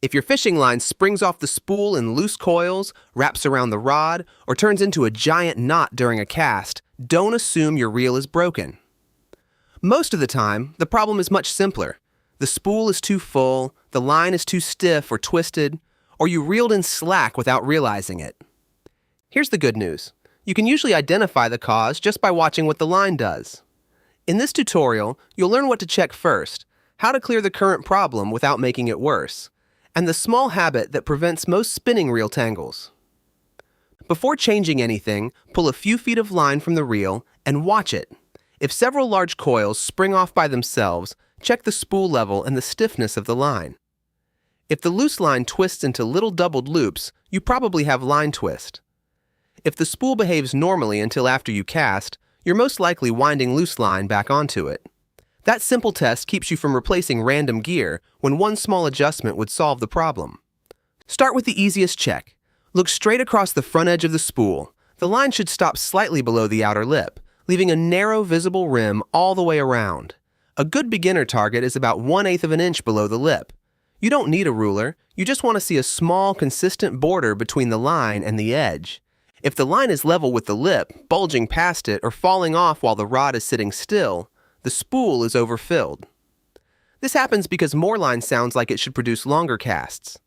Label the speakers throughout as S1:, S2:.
S1: If your fishing line springs off the spool in loose coils, wraps around the rod, or turns into a giant knot during a cast, don't assume your reel is broken. Most of the time, the problem is much simpler. The spool is too full, the line is too stiff or twisted, or you reeled in slack without realizing it. Here's the good news. You can usually identify the cause just by watching what the line does. In this tutorial, you'll learn what to check first, how to clear the current problem without making it worse, and the small habit that prevents most spinning reel tangles. Before changing anything, pull a few feet of line from the reel and watch it. If several large coils spring off by themselves, check the spool level and the stiffness of the line. If the loose line twists into little doubled loops, you probably have line twist. If the spool behaves normally until after you cast, you're most likely winding loose line back onto it. That simple test keeps you from replacing random gear when one small adjustment would solve the problem. Start with the easiest check. Look straight across the front edge of the spool. The line should stop slightly below the outer lip, leaving a narrow visible rim all the way around. A good beginner target is about 1/8 of an inch below the lip. You don't need a ruler, you just want to see a small, consistent border between the line and the edge. If the line is level with the lip, bulging past it, or falling off while the rod is sitting still, the spool is overfilled. This happens because more line sounds like it should produce longer casts.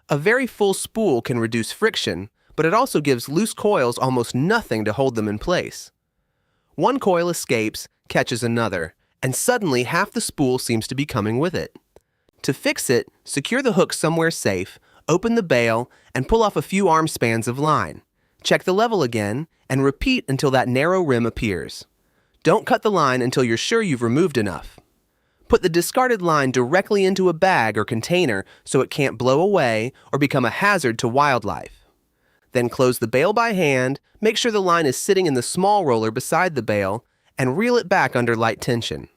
S1: A very full spool can reduce friction, but it also gives loose coils almost nothing to hold them in place. One coil escapes, catches another, and suddenly half the spool seems to be coming with it. To fix it, secure the hook somewhere safe, open the bail, and pull off a few arm spans of line. Check the level again, and repeat until that narrow rim appears. Don't cut the line until you're sure you've removed enough. Put the discarded line directly into a bag or container so it can't blow away or become a hazard to wildlife. Then close the bail by hand, make sure the line is sitting in the small roller beside the bail, and reel it back under light tension.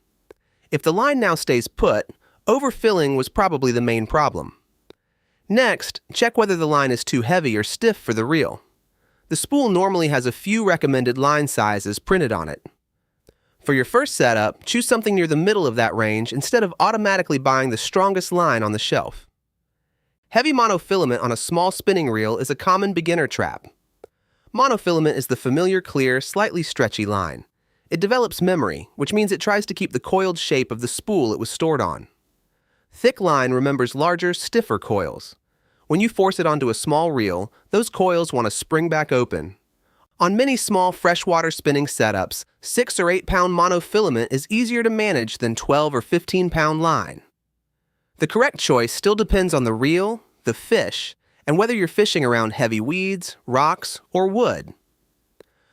S1: If the line now stays put, overfilling was probably the main problem. Next, check whether the line is too heavy or stiff for the reel. The spool normally has a few recommended line sizes printed on it. For your first setup, choose something near the middle of that range instead of automatically buying the strongest line on the shelf. Heavy monofilament on a small spinning reel is a common beginner trap. Monofilament is the familiar clear, slightly stretchy line. It develops memory, which means it tries to keep the coiled shape of the spool it was stored on. Thick line remembers larger, stiffer coils. When you force it onto a small reel, those coils want to spring back open. On many small freshwater spinning setups, 6 or 8 pound monofilament is easier to manage than 12 or 15 pound line. The correct choice still depends on the reel, the fish, and whether you're fishing around heavy weeds, rocks, or wood.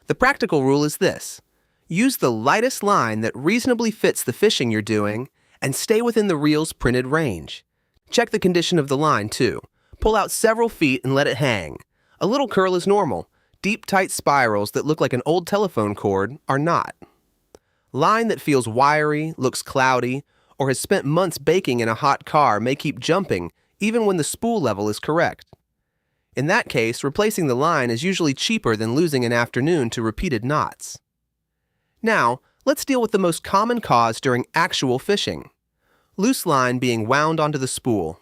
S1: The practical rule is this: use the lightest line that reasonably fits the fishing you're doing and stay within the reel's printed range. Check the condition of the line too. Pull out several feet and let it hang. A little curl is normal. Deep, tight spirals that look like an old telephone cord are not. Line that feels wiry, looks cloudy, or has spent months baking in a hot car may keep jumping even when the spool level is correct. In that case, replacing the line is usually cheaper than losing an afternoon to repeated knots. Now, let's deal with the most common cause during actual fishing: loose line being wound onto the spool.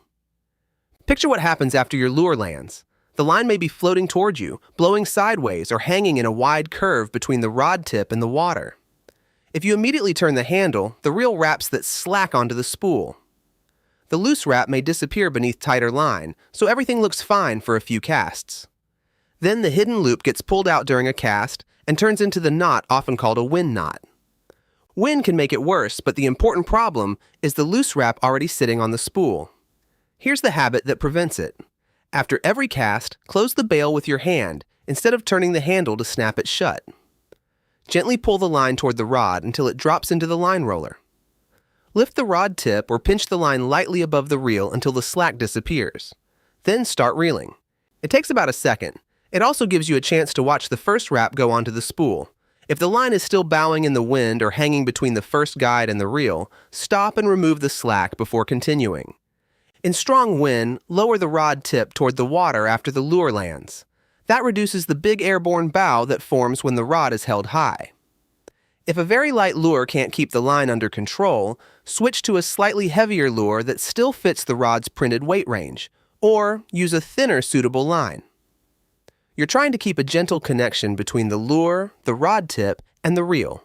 S1: Picture what happens after your lure lands. The line may be floating toward you, blowing sideways, or hanging in a wide curve between the rod tip and the water. If you immediately turn the handle, the reel wraps that slack onto the spool. The loose wrap may disappear beneath tighter line, so everything looks fine for a few casts. Then the hidden loop gets pulled out during a cast and turns into the knot often called a wind knot. Wind can make it worse, but the important problem is the loose wrap already sitting on the spool. Here's the habit that prevents it. After every cast, close the bail with your hand instead of turning the handle to snap it shut. Gently pull the line toward the rod until it drops into the line roller. Lift the rod tip or pinch the line lightly above the reel until the slack disappears. Then start reeling. It takes about a second. It also gives you a chance to watch the first wrap go onto the spool. If the line is still bowing in the wind or hanging between the first guide and the reel, stop and remove the slack before continuing. In strong wind, lower the rod tip toward the water after the lure lands. That reduces the big airborne bow that forms when the rod is held high. If a very light lure can't keep the line under control, switch to a slightly heavier lure that still fits the rod's printed weight range, or use a thinner suitable line. You're trying to keep a gentle connection between the lure, the rod tip, and the reel.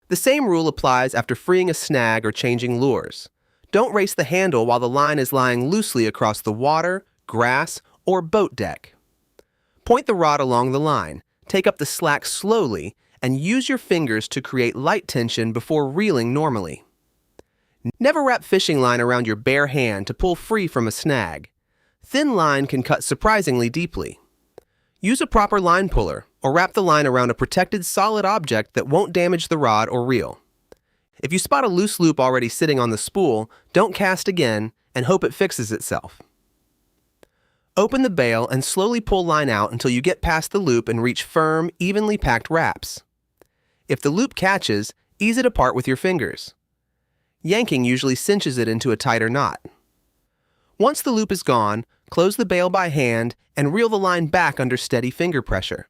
S1: The same rule applies after freeing a snag or changing lures. Don't race the handle while the line is lying loosely across the water, grass, or boat deck. Point the rod along the line, take up the slack slowly, and use your fingers to create light tension before reeling normally. Never wrap fishing line around your bare hand to pull free from a snag. Thin line can cut surprisingly deeply. Use a proper line puller or wrap the line around a protected solid object that won't damage the rod or reel. If you spot a loose loop already sitting on the spool, don't cast again and hope it fixes itself. Open the bail and slowly pull line out until you get past the loop and reach firm, evenly packed wraps. If the loop catches, ease it apart with your fingers. Yanking usually cinches it into a tighter knot. Once the loop is gone, close the bail by hand and reel the line back under steady finger pressure.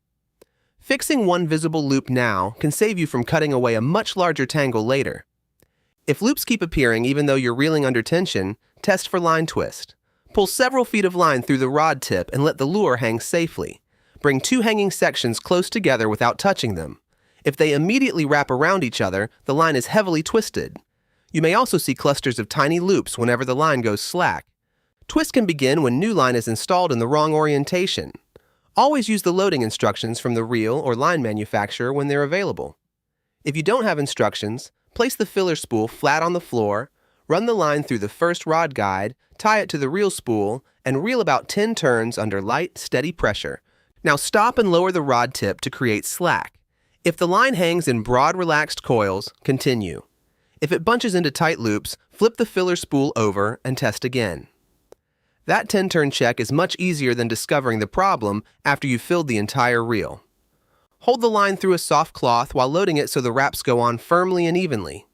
S1: Fixing one visible loop now can save you from cutting away a much larger tangle later. If loops keep appearing even though you're reeling under tension, test for line twist. Pull several feet of line through the rod tip and let the lure hang safely. Bring two hanging sections close together without touching them. If they immediately wrap around each other, the line is heavily twisted. You may also see clusters of tiny loops whenever the line goes slack. Twist can begin when new line is installed in the wrong orientation. Always use the loading instructions from the reel or line manufacturer when they're available. If you don't have instructions, place the filler spool flat on the floor, run the line through the first rod guide, tie it to the reel spool, and reel about 10 turns under light, steady pressure. Now stop and lower the rod tip to create slack. If the line hangs in broad, relaxed coils, continue. If it bunches into tight loops, flip the filler spool over and test again. That 10-turn check is much easier than discovering the problem after you've filled the entire reel. Hold the line through a soft cloth while loading it so the wraps go on firmly and evenly.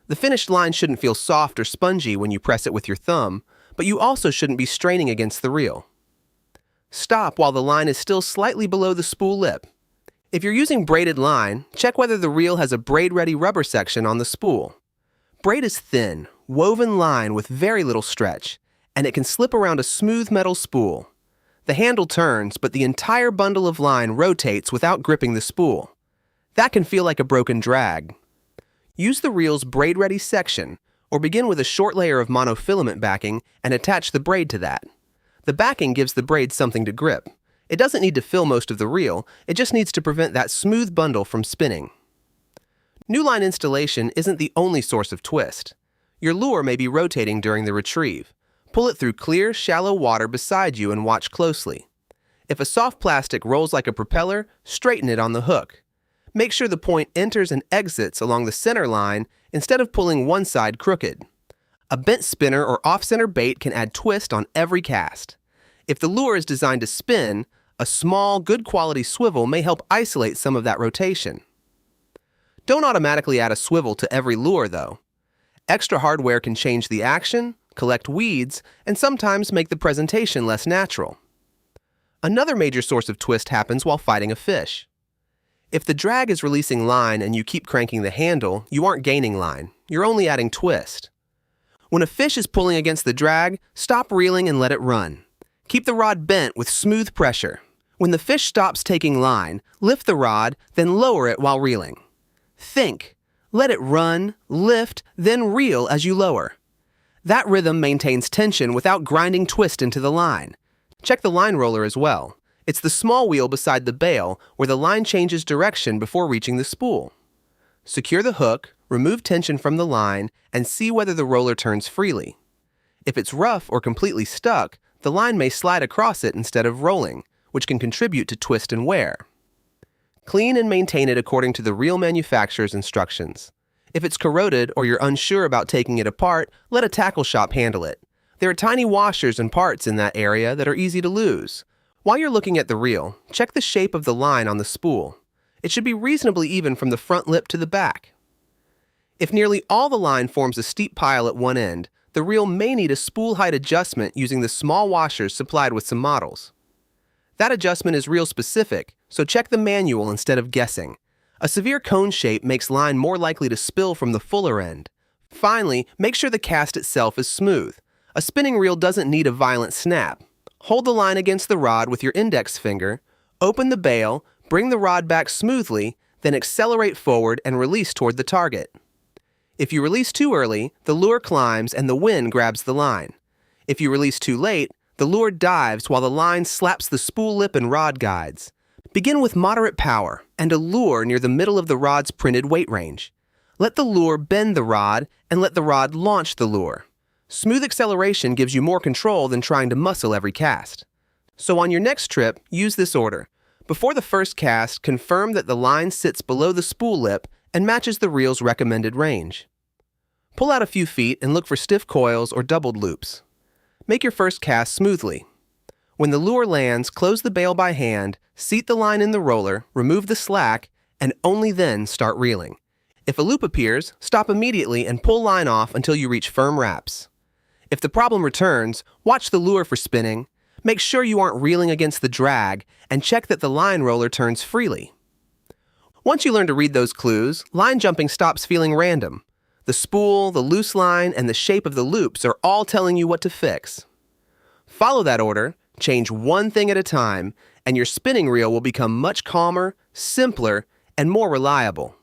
S1: The finished line shouldn't feel soft or spongy when you press it with your thumb, but you also shouldn't be straining against the reel. Stop while the line is still slightly below the spool lip. If you're using braided line, check whether the reel has a braid-ready rubber section on the spool. Braid is thin, woven line with very little stretch, and it can slip around a smooth metal spool. The handle turns, but the entire bundle of line rotates without gripping the spool. That can feel like a broken drag. Use the reel's braid-ready section, or begin with a short layer of monofilament backing and attach the braid to that. The backing gives the braid something to grip. It doesn't need to fill most of the reel, it just needs to prevent that smooth bundle from spinning. New line installation isn't the only source of twist. Your lure may be rotating during the retrieve. Pull it through clear, shallow water beside you and watch closely. If a soft plastic rolls like a propeller, straighten it on the hook. Make sure the point enters and exits along the center line instead of pulling one side crooked. A bent spinner or off-center bait can add twist on every cast. If the lure is designed to spin, a small, good-quality swivel may help isolate some of that rotation. Don't automatically add a swivel to every lure, though. Extra hardware can change the action, collect weeds, and sometimes make the presentation less natural. Another major source of twist happens while fighting a fish. If the drag is releasing line and you keep cranking the handle, you aren't gaining line. You're only adding twist. When a fish is pulling against the drag, stop reeling and let it run. Keep the rod bent with smooth pressure. When the fish stops taking line, lift the rod, then lower it while reeling. Think. Let it run, lift, then reel as you lower. That rhythm maintains tension without grinding twist into the line. Check the line roller as well. It's the small wheel beside the bail where the line changes direction before reaching the spool. Secure the hook, remove tension from the line, and see whether the roller turns freely. If it's rough or completely stuck, the line may slide across it instead of rolling, which can contribute to twist and wear. Clean and maintain it according to the reel manufacturer's instructions. If it's corroded or you're unsure about taking it apart, let a tackle shop handle it. There are tiny washers and parts in that area that are easy to lose. While you're looking at the reel, check the shape of the line on the spool. It should be reasonably even from the front lip to the back. If nearly all the line forms a steep pile at one end, the reel may need a spool height adjustment using the small washers supplied with some models. That adjustment is reel specific, so check the manual instead of guessing. A severe cone shape makes line more likely to spill from the fuller end. Finally, make sure the cast itself is smooth. A spinning reel doesn't need a violent snap. hold the line against the rod with your index finger, open the bail, bring the rod back smoothly, then accelerate forward and release toward the target. If you release too early, the lure climbs and the wind grabs the line. If you release too late, the lure dives while the line slaps the spool lip and rod guides. Begin with moderate power and a lure near the middle of the rod's printed weight range. Let the lure bend the rod and let the rod launch the lure. Smooth acceleration gives you more control than trying to muscle every cast. So on your next trip, use this order. Before the first cast, confirm that the line sits below the spool lip and matches the reel's recommended range. Pull out a few feet and look for stiff coils or doubled loops. Make your first cast smoothly. When the lure lands, close the bail by hand, seat the line in the roller, remove the slack, and only then start reeling. If a loop appears, stop immediately and pull line off until you reach firm wraps. If the problem returns, watch the lure for spinning, make sure you aren't reeling against the drag, and check that the line roller turns freely. Once you learn to read those clues, line jumping stops feeling random. The spool, the loose line, and the shape of the loops are all telling you what to fix. Follow that order, change one thing at a time, and your spinning reel will become much calmer, simpler, and more reliable.